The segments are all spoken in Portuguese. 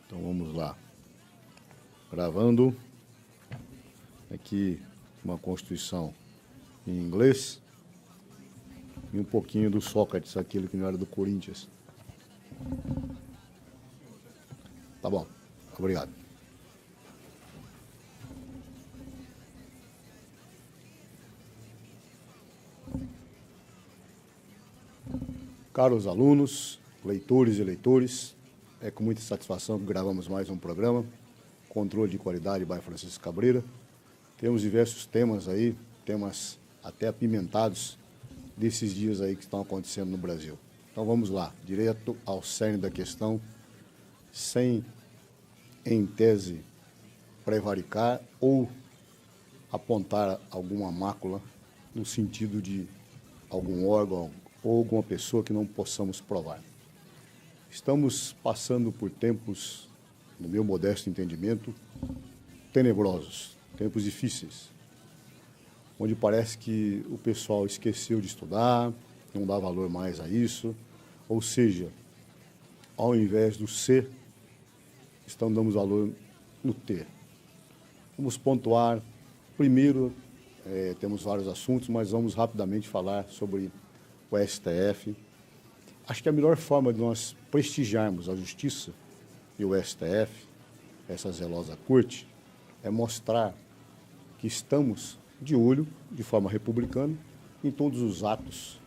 Então vamos lá. Gravando aqui uma Constituição em inglês e um pouquinho do Sócrates, aquele que não era do Corinthians. Tá bom, obrigado. Caros alunos, leitores e leitores, é com muita satisfação que gravamos mais um programa, Controle de Qualidade by Francisco Cabreira. Temos diversos temas aí, temas até apimentados desses dias aí que estão acontecendo no Brasil. Então vamos lá, direto ao cerne da questão, sem, em tese, prevaricar ou apontar alguma mácula no sentido de algum órgão ou alguma pessoa que não possamos provar. Estamos passando por tempos, no meu modesto entendimento, tenebrosos, tempos difíceis, onde parece que o pessoal esqueceu de estudar, não dá valor mais a isso, ou seja, ao invés do ser, estão dando valor no ter. Vamos pontuar, primeiro, temos vários assuntos, mas vamos rapidamente falar sobre o STF. Acho que a melhor forma de nós prestigiarmos a Justiça e o STF, essa zelosa corte, é mostrar que estamos de olho, de forma republicana, em todos os atos,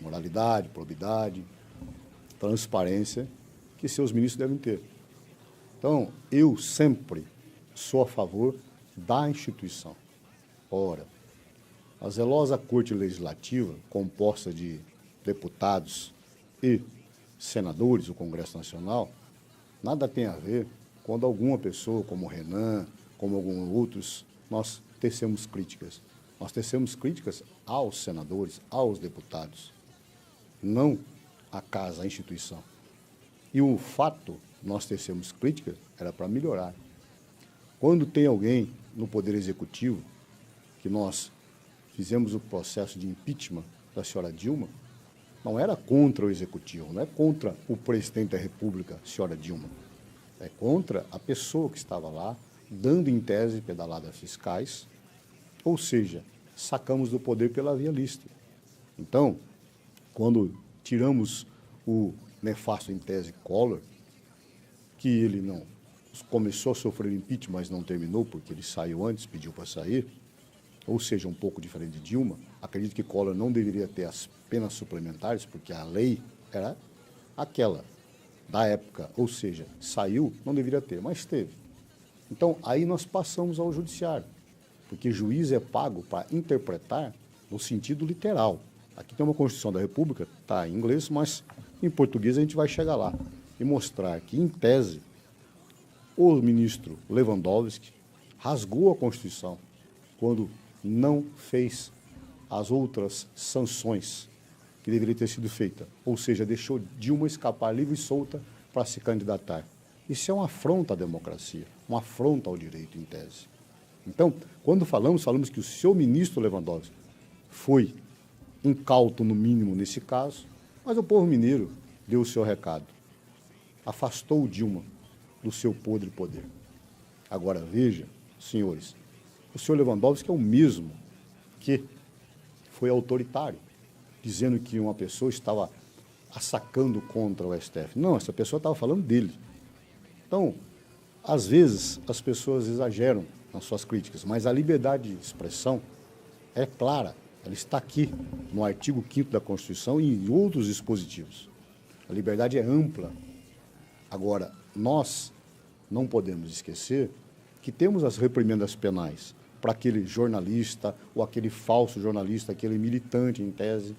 moralidade, probidade, transparência, que seus ministros devem ter. Então, eu sempre sou a favor da instituição. Ora, a zelosa Corte Legislativa, composta de deputados e senadores, o Congresso Nacional, nada tem a ver quando alguma pessoa, como o Renan, como alguns outros, nós tecemos críticas. Nós tecemos críticas aos senadores, aos deputados, não à casa, à instituição. E o fato, nós tecemos críticas, era para melhorar. Quando tem alguém no Poder Executivo, que nós fizemos o processo de impeachment da senhora Dilma, não era contra o Executivo, não é contra o presidente da República, senhora Dilma. É contra a pessoa que estava lá, dando em tese pedaladas fiscais, ou seja, sacamos do poder pela via lícita. Então, quando tiramos o nefasto em tese Collor, que ele não começou a sofrer impeachment, mas não terminou, porque ele saiu antes, pediu para sair, ou seja, um pouco diferente de Dilma, acredito que Collor não deveria ter as penas suplementares, porque a lei era aquela da época, ou seja, saiu, não deveria ter, mas teve. Então, aí nós passamos ao judiciário, porque juiz é pago para interpretar no sentido literal. Aqui tem uma Constituição da República, está em inglês, mas em português a gente vai chegar lá e mostrar que, em tese, o ministro Lewandowski rasgou a Constituição quando não fez as outras sanções que deveria ter sido feita, ou seja, deixou Dilma escapar livre e solta para se candidatar. Isso é uma afronta à democracia, uma afronta ao direito, em tese. Então, quando falamos que o seu ministro Lewandowski foi incauto, no mínimo, nesse caso, mas o povo mineiro deu o seu recado, afastou Dilma do seu podre poder. Agora, veja, senhores, o senhor Lewandowski é o mesmo que foi autoritário, dizendo que uma pessoa estava assacando contra o STF. Não, essa pessoa estava falando dele. Então, às vezes, as pessoas exageram nas suas críticas, mas a liberdade de expressão é clara. Ela está aqui, no artigo 5º da Constituição e em outros dispositivos. A liberdade é ampla. Agora, nós não podemos esquecer que temos as reprimendas penais para aquele jornalista ou aquele falso jornalista, aquele militante, em tese,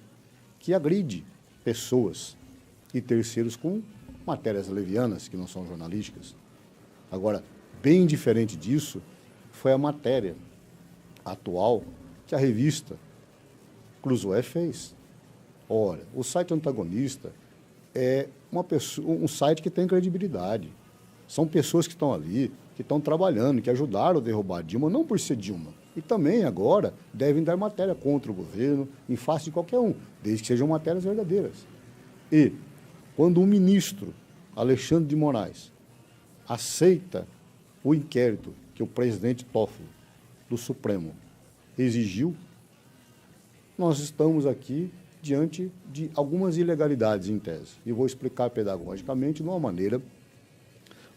que agride pessoas e terceiros com matérias levianas, que não são jornalísticas. Agora, bem diferente disso, foi a matéria atual que a revista Cruzoé fez. Ora, o site antagonista é um site que tem credibilidade. São pessoas que estão ali, que estão trabalhando, que ajudaram a derrubar Dilma, não por ser Dilma. E também, agora, devem dar matéria contra o governo, em face de qualquer um, desde que sejam matérias verdadeiras. E, quando um ministro, Alexandre de Moraes, aceita o inquérito que o presidente Toffoli, do Supremo, exigiu, nós estamos aqui diante de algumas ilegalidades em tese. E vou explicar pedagogicamente de uma maneira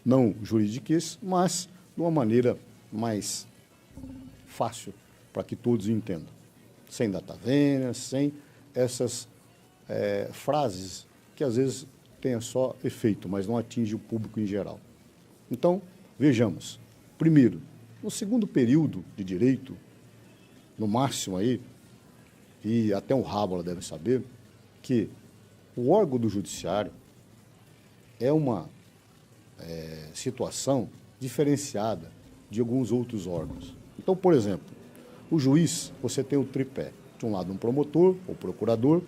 não juridiquês, mas de uma maneira mais fácil, para que todos entendam. Sem data vênia, sem essas frases que às vezes têm só efeito, mas não atinge o público em geral. Então, vejamos. Primeiro, no segundo período de direito, no máximo aí, e até o Rábula deve saber, que o órgão do judiciário é uma situação diferenciada de alguns outros órgãos. Então, por exemplo, o juiz, você tem o tripé. De um lado, um promotor ou procurador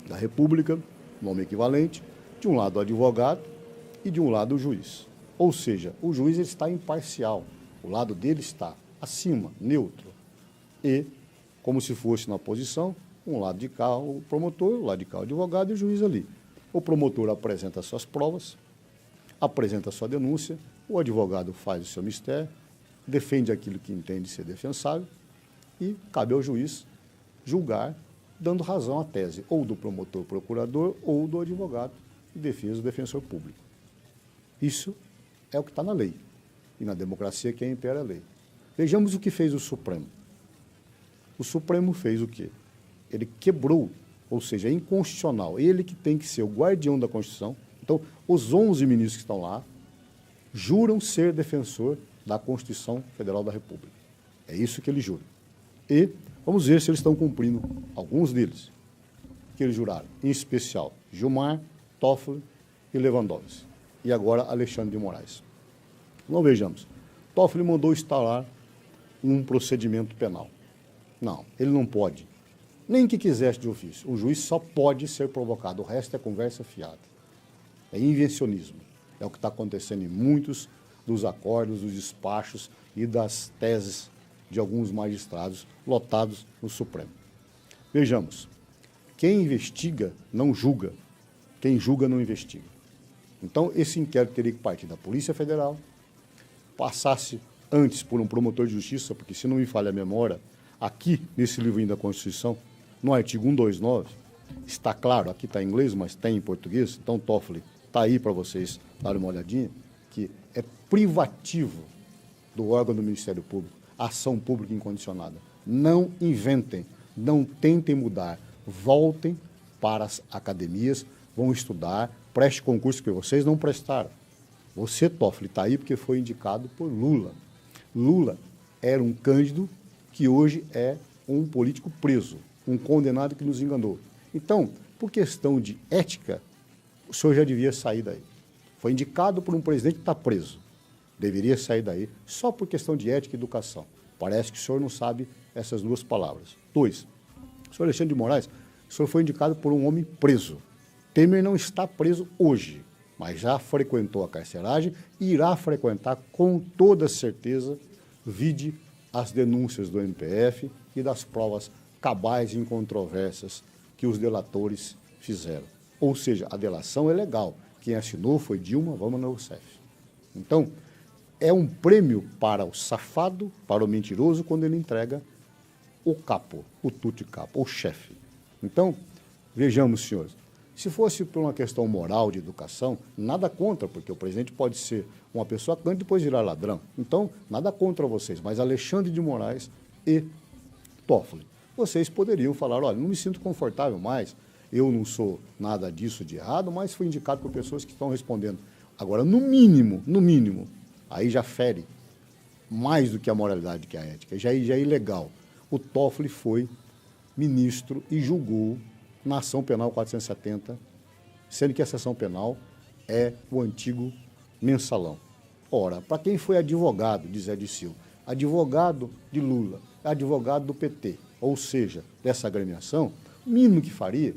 da República, nome equivalente, de um lado, o advogado e de um lado, o juiz. Ou seja, o juiz ele está imparcial, o lado dele está acima, neutro. E, como se fosse na oposição, um lado de cá o promotor, o lado de cá o advogado e o juiz ali. O promotor apresenta suas provas, apresenta sua denúncia, o advogado faz o seu mistério, defende aquilo que entende ser defensável e cabe ao juiz julgar, dando razão à tese, ou do promotor procurador ou do advogado em defesa do defensor público. Isso é o que está na lei. E na democracia quem impera é a lei. Vejamos o que fez o Supremo. O Supremo fez o quê? Ele quebrou, ou seja, é inconstitucional. Ele que tem que ser o guardião da Constituição. Então, os 11 ministros que estão lá juram ser defensor da Constituição Federal da República. É isso que eles juram. E vamos ver se eles estão cumprindo alguns deles que eles juraram. Em especial, Gilmar, Toffoli e Lewandowski. E agora, Alexandre de Moraes. Então, vejamos. Toffoli mandou instalar um procedimento penal. Não, ele não pode. Nem que quisesse de ofício. O juiz só pode ser provocado. O resto é conversa fiada. É invencionismo. É o que está acontecendo em muitos dos acordos, dos despachos e das teses de alguns magistrados lotados no Supremo. Vejamos. Quem investiga não julga. Quem julga não investiga. Então, esse inquérito teria que partir da Polícia Federal, passasse antes por um promotor de justiça, porque, se não me falha a memória, aqui, nesse livrinho da Constituição, no artigo 129, está claro, aqui está em inglês, mas tem em português, então, Toffoli, está aí para vocês darem uma olhadinha, que é privativo do órgão do Ministério Público, ação pública incondicionada. Não inventem, não tentem mudar, voltem para as academias, vão estudar, preste concurso que vocês não prestaram. Você, Toffoli, está aí porque foi indicado por Lula. Lula era um cândido que hoje é um político preso, um condenado que nos enganou. Então, por questão de ética, o senhor já devia sair daí. Foi indicado por um presidente que está preso. Deveria sair daí só por questão de ética e educação. Parece que o senhor não sabe essas duas palavras. 2. O senhor Alexandre de Moraes, o senhor foi indicado por um homem preso. Temer não está preso hoje, mas já frequentou a carceragem e irá frequentar com toda certeza, vide as denúncias do MPF e das provas cabais e incontroversas que os delatores fizeram. Ou seja, a delação é legal. Quem assinou foi Dilma Rousseff. Então, é um prêmio para o safado, para o mentiroso, quando ele entrega o capo, o tutti capo, o chefe. Então, vejamos, senhores, se fosse por uma questão moral de educação, nada contra, porque o presidente pode ser uma pessoa canta e depois virar ladrão. Então, nada contra vocês, mas Alexandre de Moraes e Toffoli, vocês poderiam falar, olha, não me sinto confortável mais, eu não sou nada disso de errado, mas fui indicado por pessoas que estão respondendo. Agora, no mínimo, aí já fere mais do que a moralidade, que a ética, já é ilegal. O Toffoli foi ministro e julgou na ação penal 470, sendo que essa ação penal é o antigo mensalão. Ora, para quem foi advogado de Zé Dirceu, advogado de Lula, advogado do PT, ou seja, dessa agremiação, o mínimo que faria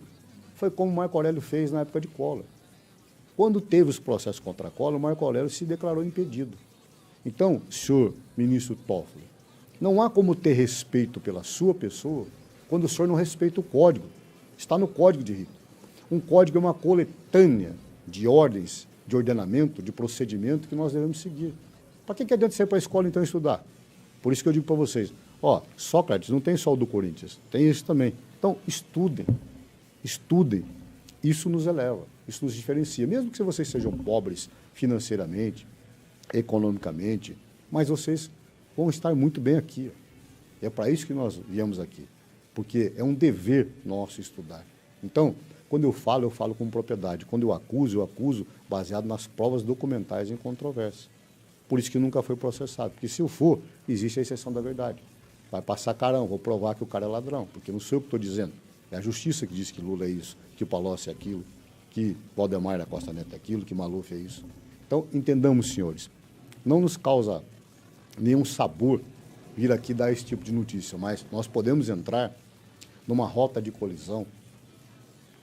foi como o Marco Aurélio fez na época de Collor. Quando teve os processos contra Collor, o Marco Aurélio se declarou impedido. Então, senhor ministro Toffoli, não há como ter respeito pela sua pessoa quando o senhor não respeita o código. Está no Código de Rito. Um código é uma coletânea de ordens de ordenamento, de procedimento que nós devemos seguir. Para que adianta você ir para a escola, então, estudar? Por isso que eu digo para vocês, Sócrates não tem só o do Corinthians, tem esse também. Então, estudem. Isso nos eleva, isso nos diferencia. Mesmo que vocês sejam pobres financeiramente, economicamente, mas vocês vão estar muito bem aqui. É para isso que nós viemos aqui, porque é um dever nosso estudar. Então, quando eu falo com propriedade. Quando eu acuso baseado nas provas documentais em controvérsia. Por isso que nunca foi processado, porque se eu for, existe a exceção da verdade. Vai passar carão, vou provar que o cara é ladrão, porque não sou eu que estou dizendo. É a justiça que diz que Lula é isso, que o Palocci é aquilo, que Valdemar da Costa Neto é aquilo, que Maluf é isso. Então, entendamos, senhores, não nos causa nenhum sabor vir aqui dar esse tipo de notícia, mas nós podemos entrar numa rota de colisão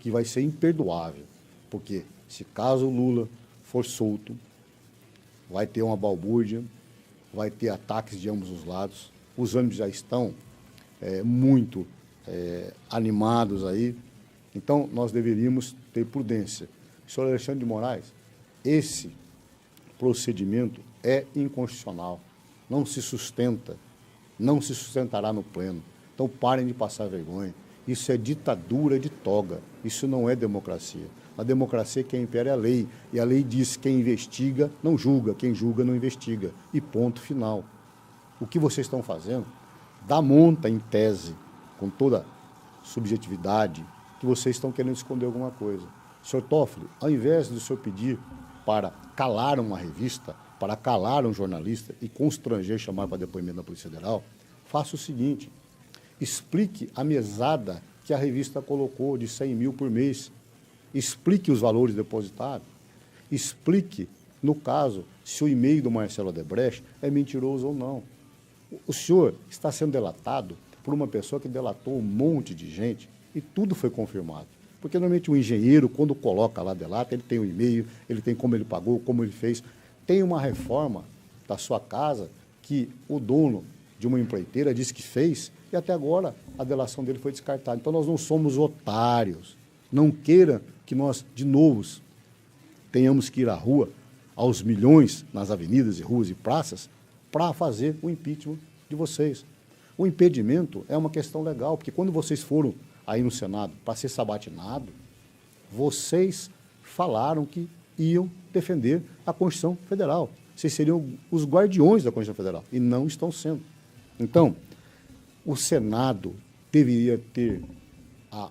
que vai ser imperdoável, porque se caso o Lula for solto, vai ter uma balbúrdia, vai ter ataques de ambos os lados, os ânimos já estão muito animados aí, então nós deveríamos ter prudência. Senhor Alexandre de Moraes, esse procedimento é inconstitucional, não se sustenta, não se sustentará no pleno. Então parem de passar vergonha. Isso é ditadura de toga, isso não é democracia. Na democracia quem impera é a lei, e a lei diz que quem investiga não julga, quem julga não investiga, e ponto final. O que vocês estão fazendo dá monta em tese, com toda subjetividade, que vocês estão querendo esconder alguma coisa. Senhor Toffoli, ao invés do senhor pedir para calar uma revista, para calar um jornalista e constranger, chamar para depoimento da Polícia Federal, faça o seguinte, explique a mesada que a revista colocou de 100 mil por mês, explique os valores depositados, explique, no caso, se o e-mail do Marcelo Odebrecht é mentiroso ou não. O senhor está sendo delatado por uma pessoa que delatou um monte de gente e tudo foi confirmado. Porque, normalmente, o engenheiro, quando coloca lá delata, ele tem o e-mail, ele tem como ele pagou, como ele fez. Tem uma reforma da sua casa que o dono de uma empreiteira disse que fez e até agora a delação dele foi descartada. Então, nós não somos otários. Não queira que nós, de novo, tenhamos que ir à rua, aos milhões, nas avenidas e ruas e praças, para fazer o impeachment de vocês. O impedimento é uma questão legal, porque quando vocês foram aí no Senado para ser sabatinado, vocês falaram que iam defender a Constituição Federal. Vocês seriam os guardiões da Constituição Federal, e não estão sendo. Então, o Senado deveria ter a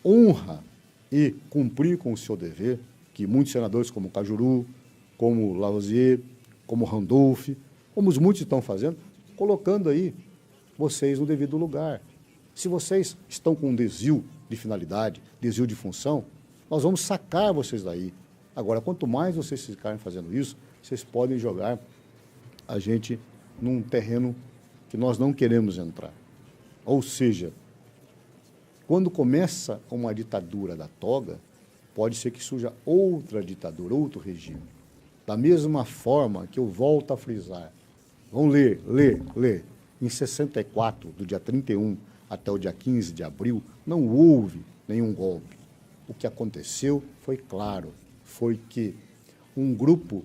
honra e cumprir com o seu dever, que muitos senadores como Cajuru, como Lavoisier, como Randolph, como os muitos estão fazendo, colocando aí vocês no devido lugar. Se vocês estão com um desvio de finalidade, desvio de função, nós vamos sacar vocês daí. Agora, quanto mais vocês ficarem fazendo isso, vocês podem jogar a gente num terreno que nós não queremos entrar. Ou seja, quando começa uma ditadura da toga, pode ser que surja outra ditadura, outro regime. Da mesma forma que eu volto a frisar. Vamos ler. Em 64, do dia 31 até o dia 15 de abril, não houve nenhum golpe. O que aconteceu foi claro, foi que um grupo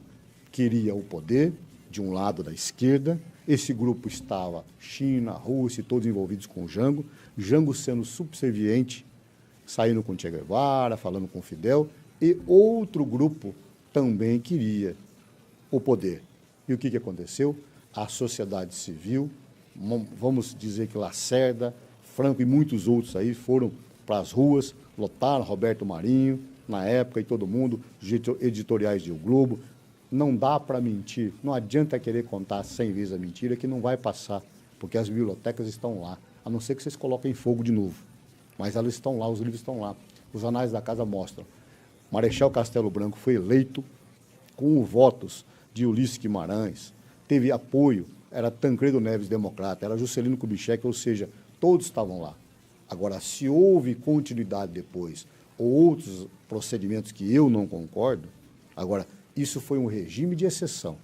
queria o poder, de um lado da esquerda, esse grupo estava China, Rússia, todos envolvidos com o Jango sendo subserviente, saindo com Che Guevara, falando com Fidel, e outro grupo também queria o poder. E o que aconteceu? A sociedade civil, vamos dizer que Lacerda, Franco e muitos outros aí foram para as ruas, lotaram Roberto Marinho, na época, e todo mundo, os editoriais de O Globo. Não dá para mentir, não adianta querer contar 100 vezes a mentira, que não vai passar, porque as bibliotecas estão lá, a não ser que vocês coloquem fogo de novo. Mas elas estão lá, os livros estão lá. Os anais da casa mostram. Marechal Castelo Branco foi eleito com votos de Ulisses Guimarães, teve apoio, era Tancredo Neves, democrata, era Juscelino Kubitschek, ou seja, todos estavam lá. Agora, se houve continuidade depois, ou outros procedimentos que eu não concordo, agora, isso foi um regime de exceção.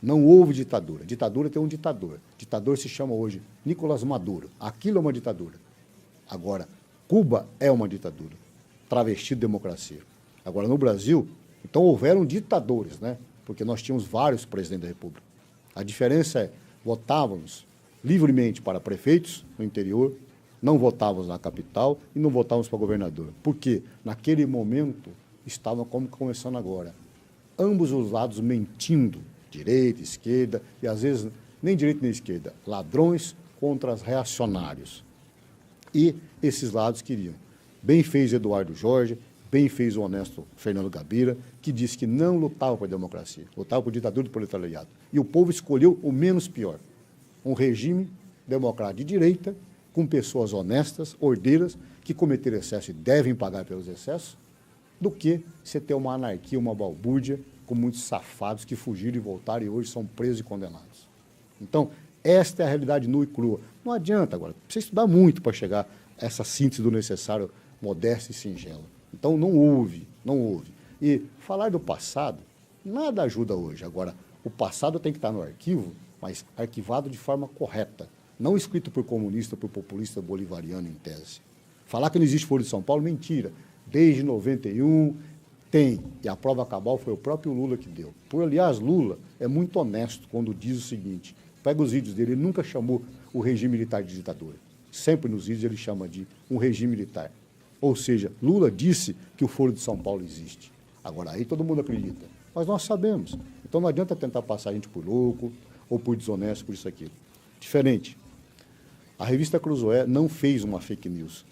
Não houve ditadura. Ditadura tem um ditador. Ditador se chama hoje Nicolás Maduro. Aquilo é uma ditadura. Agora, Cuba é uma ditadura, travesti de democracia. Agora, no Brasil, Então, houveram ditadores, né? Porque nós tínhamos vários presidentes da República. A diferença é, votávamos livremente para prefeitos no interior, não votávamos na capital e não votávamos para governador. Por quê? Naquele momento, estavam como começando agora. Ambos os lados mentindo, direita, esquerda, e às vezes nem direita nem esquerda, ladrões contra os reacionários. E esses lados queriam. Bem fez Eduardo Jorge, bem fez o honesto Fernando Gabira, que disse que não lutava por democracia, lutava por ditadura do proletariado. E o povo escolheu o menos pior. Um regime democrático de direita, com pessoas honestas, ordeiras, que cometeram excesso e devem pagar pelos excessos, do que você ter uma anarquia, uma balbúrdia, com muitos safados que fugiram e voltaram e hoje são presos e condenados. Então, esta é a realidade nua e crua. Não adianta agora, precisa estudar muito para chegar a essa síntese do necessário, modesta e singela. Então, não houve. E falar do passado, nada ajuda hoje. Agora, o passado tem que estar no arquivo, mas arquivado de forma correta, não escrito por comunista, por populista bolivariano, em tese. Falar que não existe Foro de São Paulo, mentira. Desde 91, tem. E a prova cabal foi o próprio Lula que deu. Aliás, Lula é muito honesto quando diz o seguinte, pega os vídeos dele, ele nunca chamou o regime militar de ditadura. Sempre nos vídeos ele chama de um regime militar. Ou seja, Lula disse que o Foro de São Paulo existe. Agora, aí todo mundo acredita. Mas nós sabemos. Então não adianta tentar passar a gente por louco ou por desonesto, por isso aqui. Diferente. A revista Cruzoé não fez uma fake news.